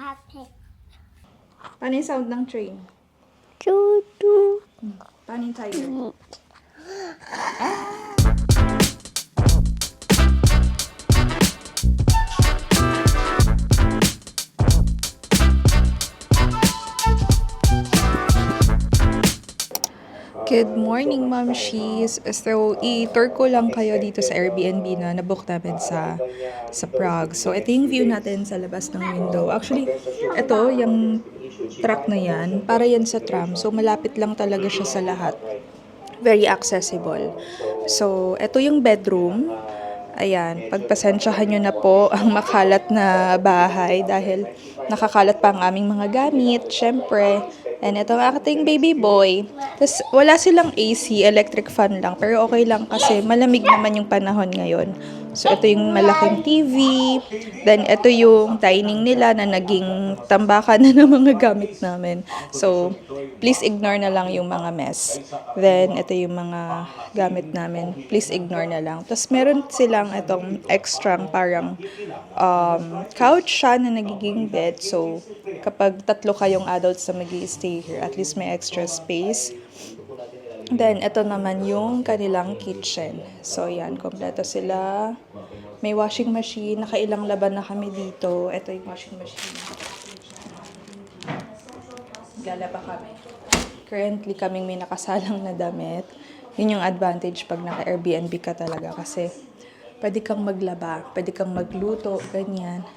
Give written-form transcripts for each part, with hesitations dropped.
Happy. Paano yung sound ng train? Choo-choo. Paano yung tiger? Good morning, Momshies! So, i-tour ko lang kayo dito sa Airbnb na nabook namin sa Prague. So, ito yung view natin sa labas ng window. Actually, ito, yung truck na yan, para yan sa tram. So, malapit lang talaga siya sa lahat. Very accessible. So, ito yung bedroom. Ayan, pagpasensyahan nyo na po ang makalat na bahay dahil nakakalat pa ang aming mga gamit, syempre. And ito ang ating baby boy. Tapos wala silang AC, electric fan lang. Pero okay lang kasi malamig naman yung panahon ngayon. So ito yung malaking TV. Then ito yung dining nila na naging tambakan na ng mga gamit namin. So please ignore na lang yung mga mess. Then ito yung mga gamit namin. Please ignore na lang. Tapos meron silang itong extra parang couch siya na nagiging bed. So kapag tatlo kayong adults na mag-i-stay here, at least may extra space. Then, ito naman yung kanilang kitchen. So, yan. Kompleto sila. May washing machine. Nakailang laban na kami dito. Ito yung washing machine. Lalaba kami. Currently, kaming may nakasalang na damit. Yun yung advantage pag naka-Airbnb ka talaga. Kasi, pwede kang maglaba. Pwede kang magluto. Ganyan.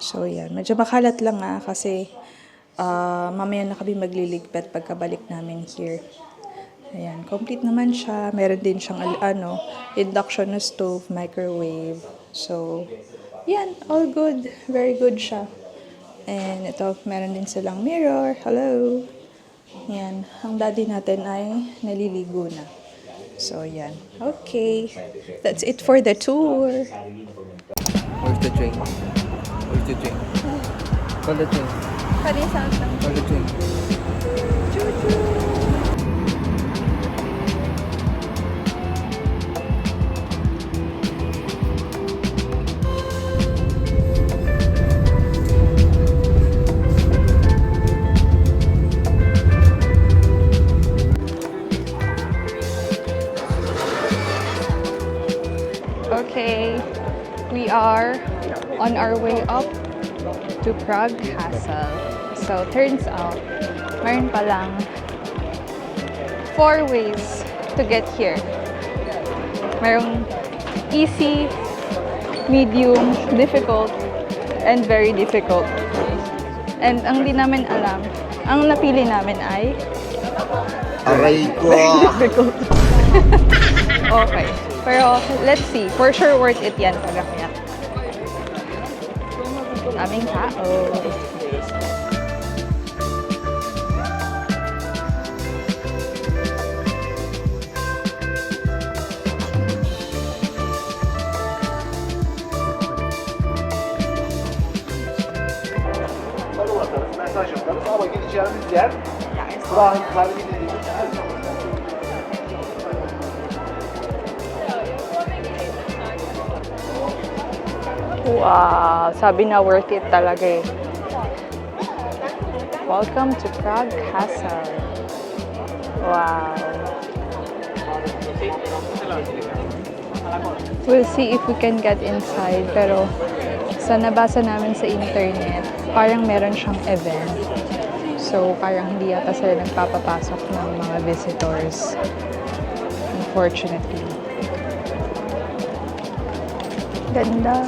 So, yan. Medyo makalat lang kasi mamaya na kami magliligpit pagkabalik namin here. Ayan. Complete naman siya. Meron din siyang induction na stove, microwave. So, yan. All good. Very good siya. And ito, meron din silang mirror. Hello. Yan. Ang daddy natin ay naliligo na. So, yan. Okay. That's it for the tour. Where's the train? Where's the train? Call the train. Paano yung sound ng Call the train. Okay, we are on our way up to Prague Castle. So, turns out, mayroon palang 4 ways to get here. Mayroong easy, medium, difficult, and very difficult. And ang di namin alam, ang napili namin ay Aray ko! difficult. Okay. Pero, let's see. For sure, worth it yan pag-akyat. Aming tao. Mesaj yaparız ama gideceğimiz yer Rahim Kalbi dediğimiz yer. Wow! Sabi na worth it talaga eh. Welcome to Prague Castle. Wow! We'll see if we can get inside. Pero sa nabasa namin sa internet, parang meron siyang event. So parang hindi yata sila nagpapapasok ng mga visitors. Unfortunately. Ganda.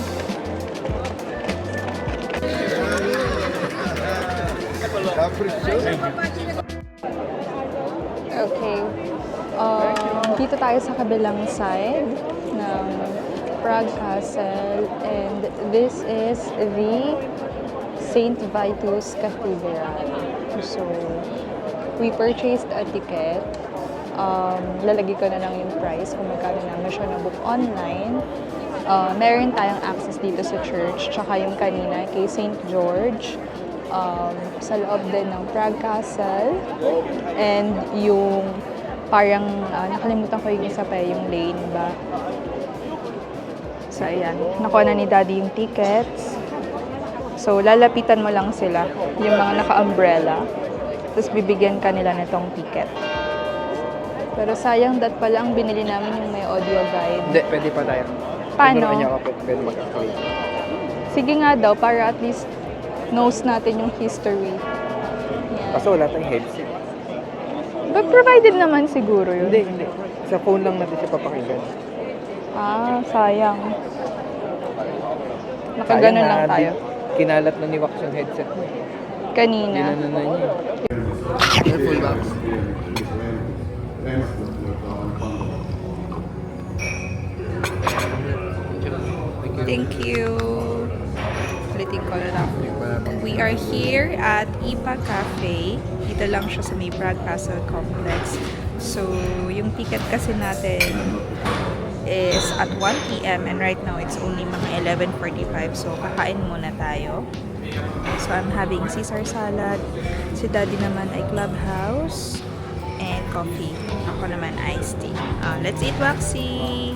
Okay. Dito tayo sa kabilang side ng Prague Castle, and this is the St. Vitus Cathedral. So, we purchased a ticket. Lalagay ko na lang yung price kung magkano naman siya na-book online. Meron tayong access dito sa church, tsaka yung kanina kay St. George. Sa loob din ng Prague Castle, and yung parang nakalimutan ko yung isa pa, yung lane ba. So ayan, nakuha na ni Daddy yung tickets. So, lalapitan mo lang sila, yung mga naka-umbrella. Tapos, bibigyan ka nila nitong ticket. Pero sayang, that pala ang binili namin yung may audio guide. Hindi, pwede pa tayo. Paano? Turuan niya ako, pwede mag-activate. Sige nga daw, para at least knows natin yung history. Yan. Kaso wala tayong headset. But provided naman siguro yun. Hindi. Sa phone lang natin siya papakinggan. Ah, sayang. Nakaganon lang tayo. Kinalat na ni Wax yung headset mo. Kanina. Ginanon na niya. Full box. Thank you. Ulitin ko na lang. We are here at Ipa Cafe. Dito lang siya sa may Prague Castle Complex. So, yung ticket kasi natin is at 1 p.m. and right now it's only mga 11:45. So, kakain muna tayo. So, I'm having Caesar salad. Si Daddy naman ay Clubhouse and coffee. Ako naman iced tea. Let's eat, Waxy!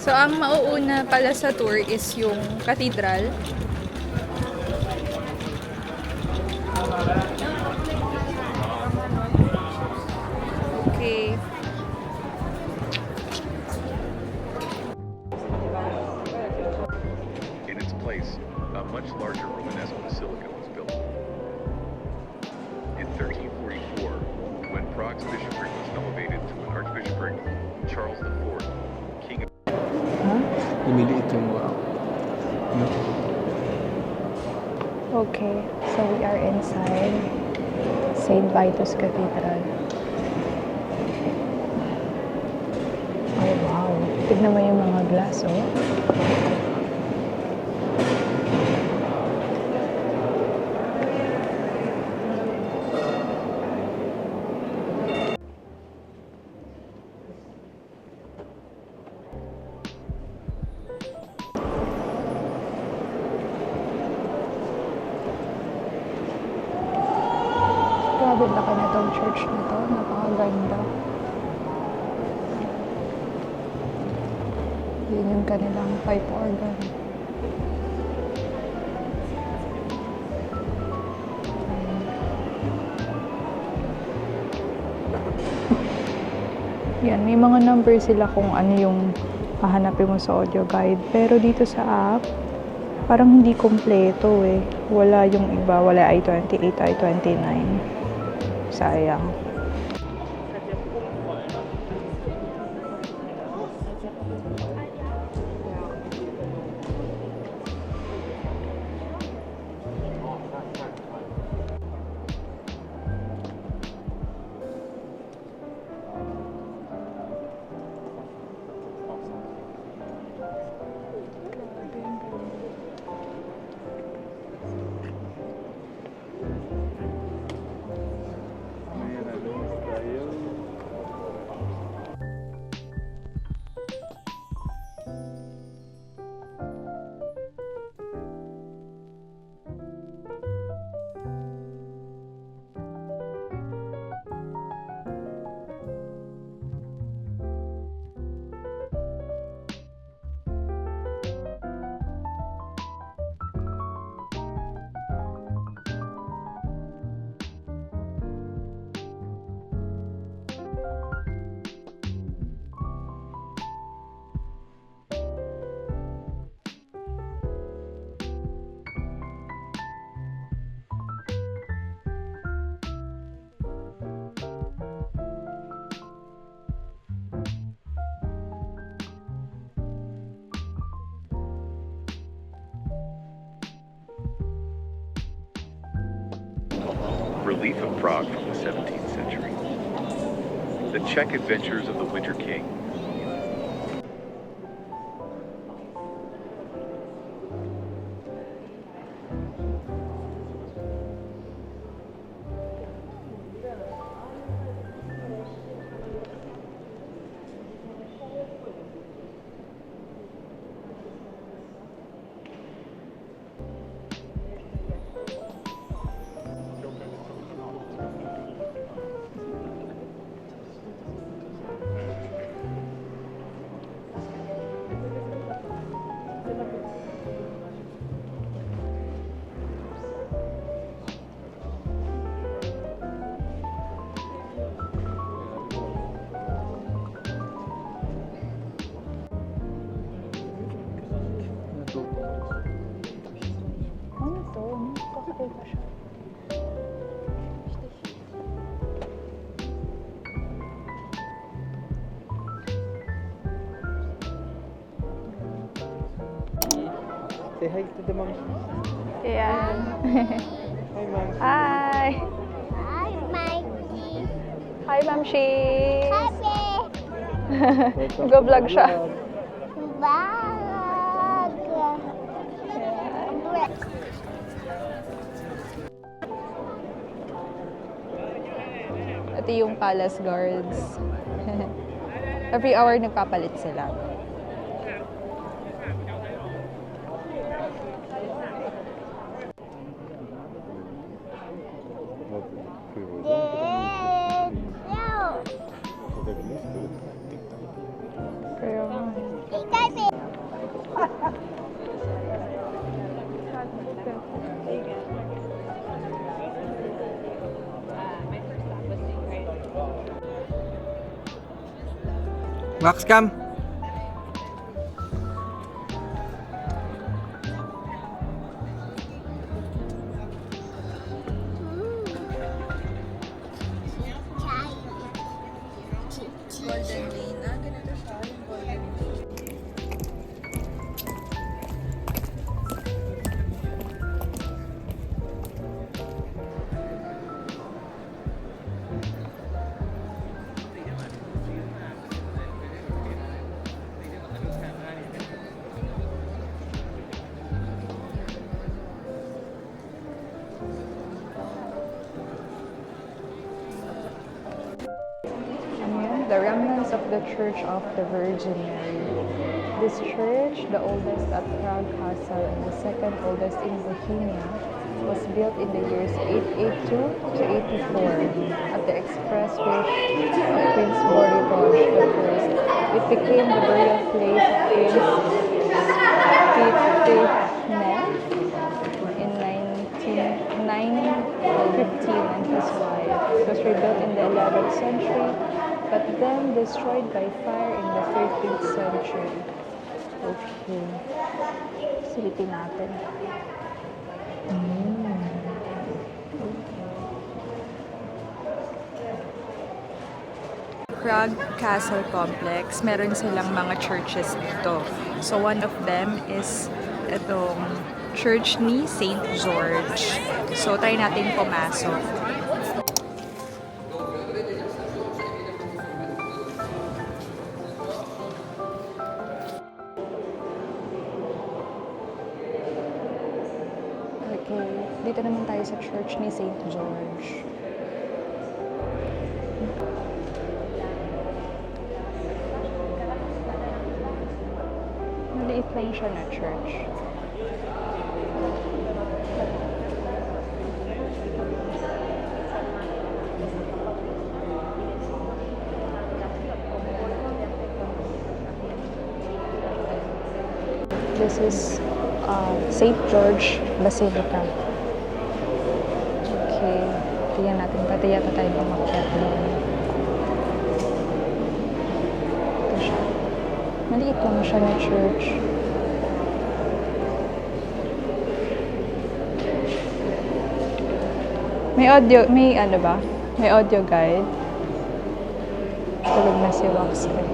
So, ang mauuna pala sa tour is yung cathedral. Okay. In its place, a much larger Romanesque basilica was built. In 1344, when Prague's bishopric was elevated to an archbishopric, Charles IV, King of Lumiliit yung wow. No? Okay, so we are inside St. Vitus Cathedral. Oh, wow. Tignan mo yung mga glass, oh. Grabe laki na itong church na to. Napakaganda. Yun yung kanilang pipe organ. Yan, may mga number sila kung ano yung hahanapin mo sa audio guide. Pero dito sa app, parang hindi kompleto eh. Wala yung iba, wala I-28, I-29. Sayang. relief of Prague from the 17th century. The Czech Adventures of the Winter King. Say hi to the mom. Yeah. Hi, mom. Hi! Hi, Mikey. Hi, Ma'am Shees! Happy. Go-vlog siya. Bag. Ito yung palace guards. Every hour nagpapalit sila. Pero, Max, come. the remnants of the Church of the Virgin Mary. This church, the oldest at Prague Castle and the second oldest in Bohemia, was built in the years 882 to 84 at the express wish of Prince Boris I. It became the burial place of Prince Stephen in 915 and his wife. It was rebuilt in the 11th century, but then destroyed by fire in the 13th century. Okay. Silipin natin. Prague Castle Complex, meron silang mga churches dito. So one of them is itong church ni St. George. So try natin pumasok. Okay, dito naman tayo sa church ni St. George. Maliit lang siya na church. This is St. George Basilica. Okay, tingnan natin. Pati yata tayo bumakyat doon. Ito siya. Maliit lang siya na church. May audio, may ano ba? May audio guide. Tulog na si Wax eh.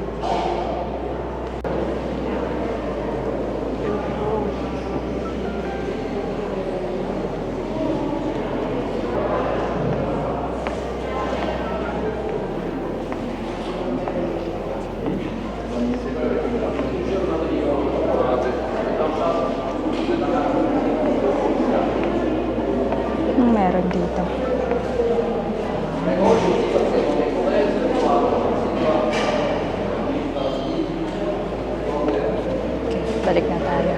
balik na tayo.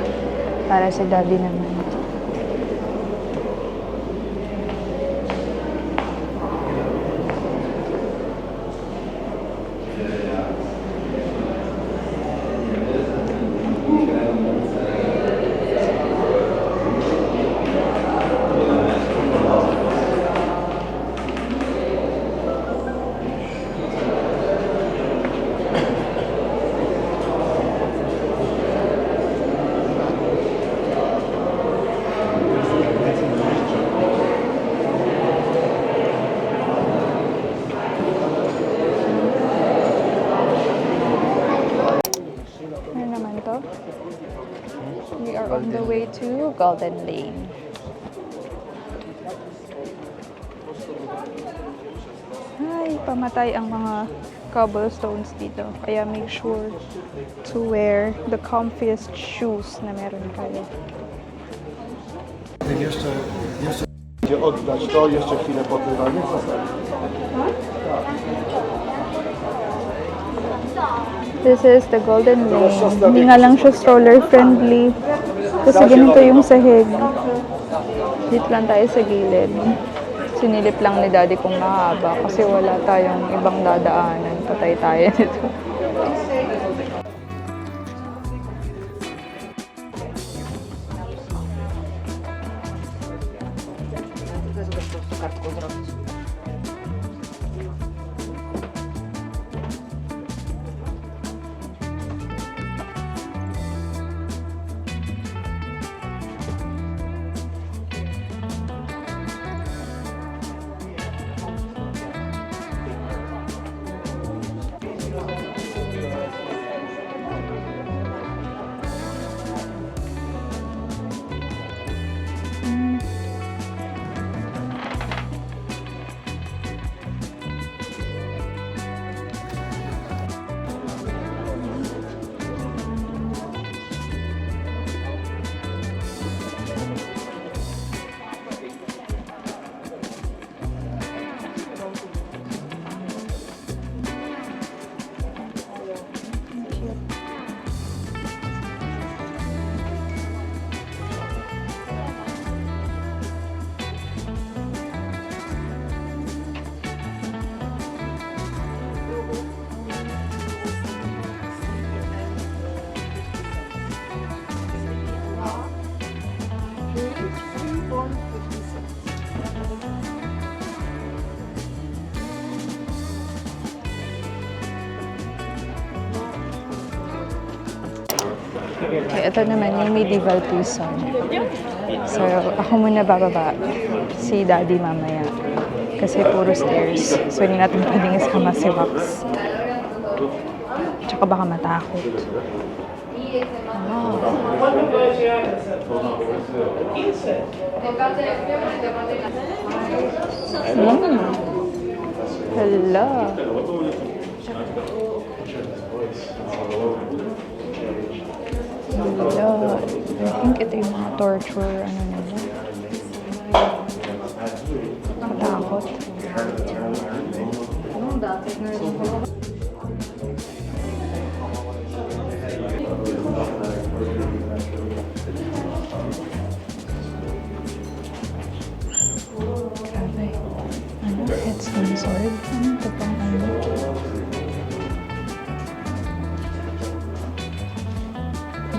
Para sa daddy naman. Ano naman to? We are on the way to Golden Lane. Ay, pamatay ang mga cobblestones dito. Kaya make sure to wear the comfiest shoes na meron kayo. Gdzie oddać to, jeszcze chwilę popływanie. This is the Golden Lane. Hindi nga lang siya stroller friendly. Kasi ganito yung sahig. Dito lang tayo sa gilid. Sinilip lang ni daddy kung mahaba kasi wala tayong ibang dadaanan. Patay tayo nito. Okay, ito naman yung medieval Tucson. So, ako muna bababa. Si daddy mamaya. Kasi puro stairs. So, hindi natin pwedeng isama si Wax. Tsaka baka matakot. Hala. Hala. I think ito yung mga torture, ano nila. Matakot. Grabe. Ano? Headstone sword? Ano ito pang ano?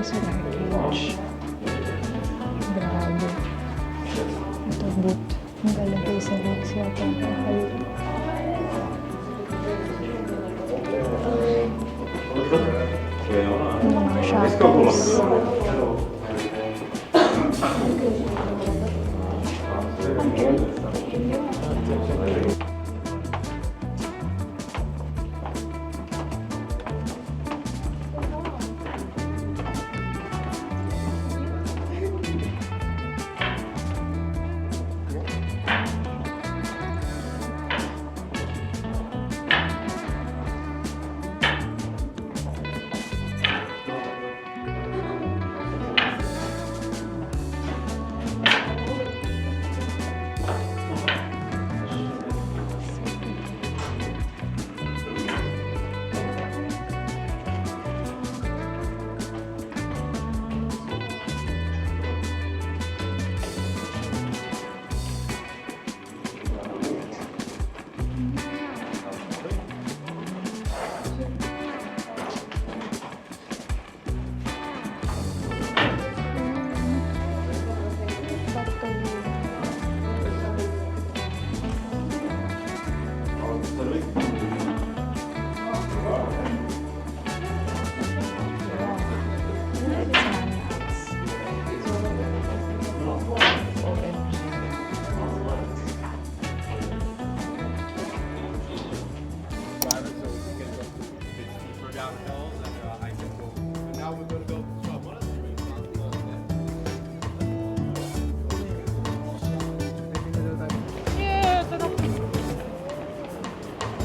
It's an arcade. Grabe. Ito boot. Nagalagay sa boots yata. Mga shackles.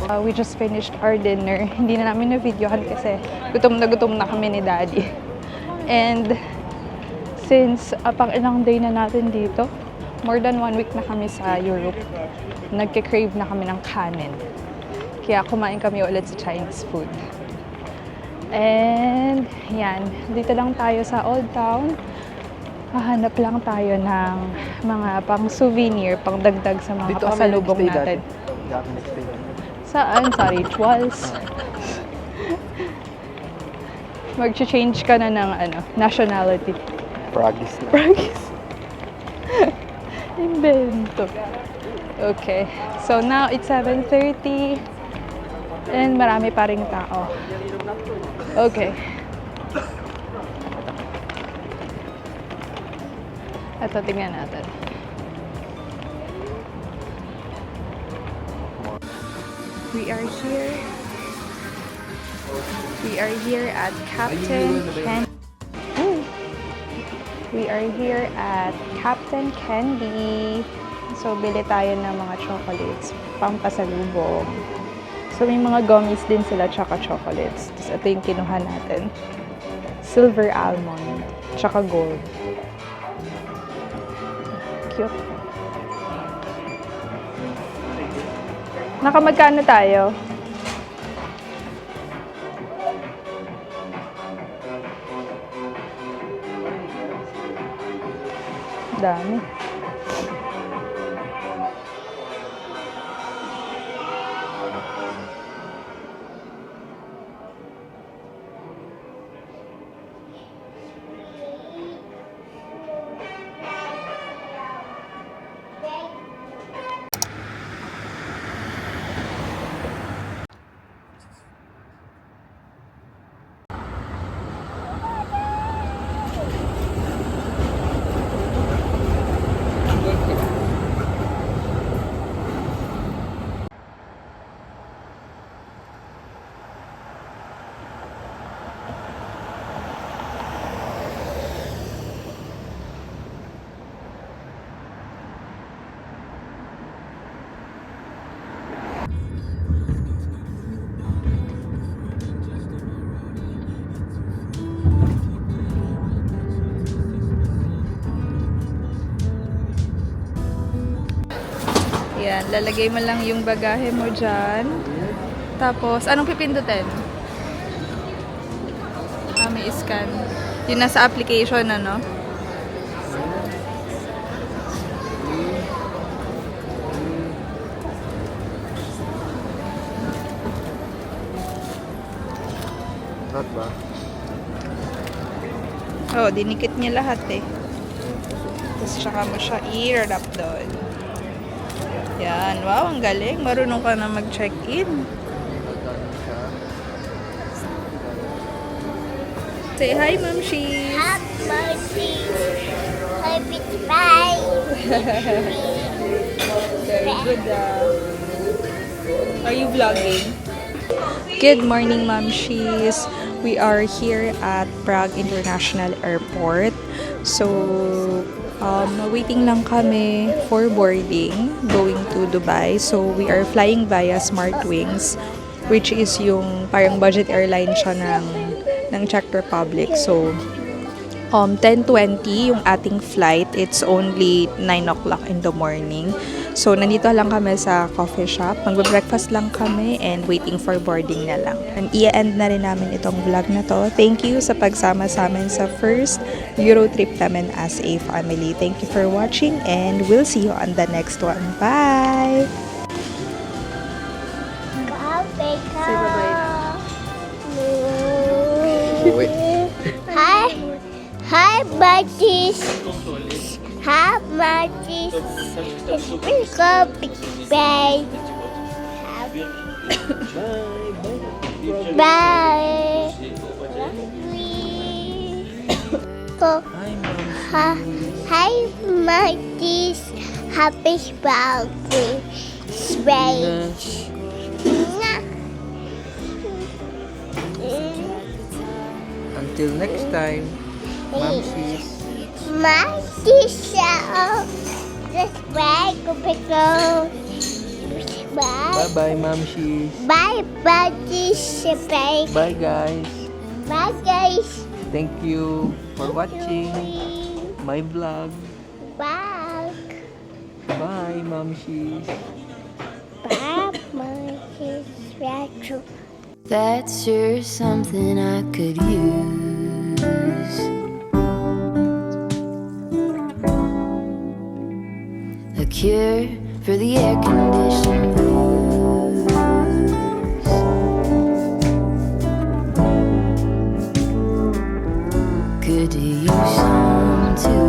We just finished our dinner. Hindi na namin na-videohan kasi gutom na kami ni Daddy. And since pang ilang day na natin dito, more than 1 week na kami sa Europe, nagke-crave na kami ng kanin. Kaya kumain kami ulit sa Chinese food. And yan, dito lang tayo sa Old Town. Hahanap lang tayo ng mga pang souvenir, pang dagdag sa mga pasalubong natin. Next day. Saan? Sa rituals. Mag-change ka na ng nationality. Pragis na. Pragis. Invento. Okay. So now it's 7:30 and marami pa ring tao. Okay. Ito, tingnan natin. We are here at Captain Candy. We are here at Captain Candy. So, bili tayo ng mga chocolates, pampasalubong. So, may mga gummies din sila, tsaka chocolates. Tapos, ito yung kinuha natin. Silver almond, tsaka gold. Cute. Nakamagkano tayo? Dami. Yan, lalagay mo lang yung bagahe mo dyan. Tapos, anong pipindutin? May scan. Yun nasa application, ano? Not ba? Oh, dinikit niya lahat eh. Tapos tsaka mo siya i-wrap doon. Yan. Wow, ang galing. Marunong ka na mag-check-in. Say hi, Ma'am Shees. Happy bye. Very good. Are you vlogging? Good morning, Ma'am Shees. We are here at Prague International Airport. So, waiting lang kami for boarding going to Dubai. So, we are flying via Smartwings, which is yung parang budget airline siya ng Czech Republic. So, 10:20 yung ating flight. It's only 9 o'clock in the morning. So, nandito lang kami sa coffee shop. Magbe-breakfast lang kami and waiting for boarding na lang. And i-end na rin namin itong vlog na to. Thank you sa pagsama sa amin sa first Euro trip namin as a family. Thank you for watching and we'll see you on the next one. Bye! Say bye-bye. Wait. Hi, buddies. Hi, buddies. It's been so big bye. Bye. So, hi, buddies. Happy birthday. Space. Until next time, Ma'am Shees. My teacher, this way, go pick Bye. Bye-bye, Mamshi. Bye, participate. Bye, guys. Bye, guys. Thank you for watching my vlog. Bye. Bye, Mamshi. Bye, my retro. That's sure something I could use. A cure for the air conditioned blues. Could use some too.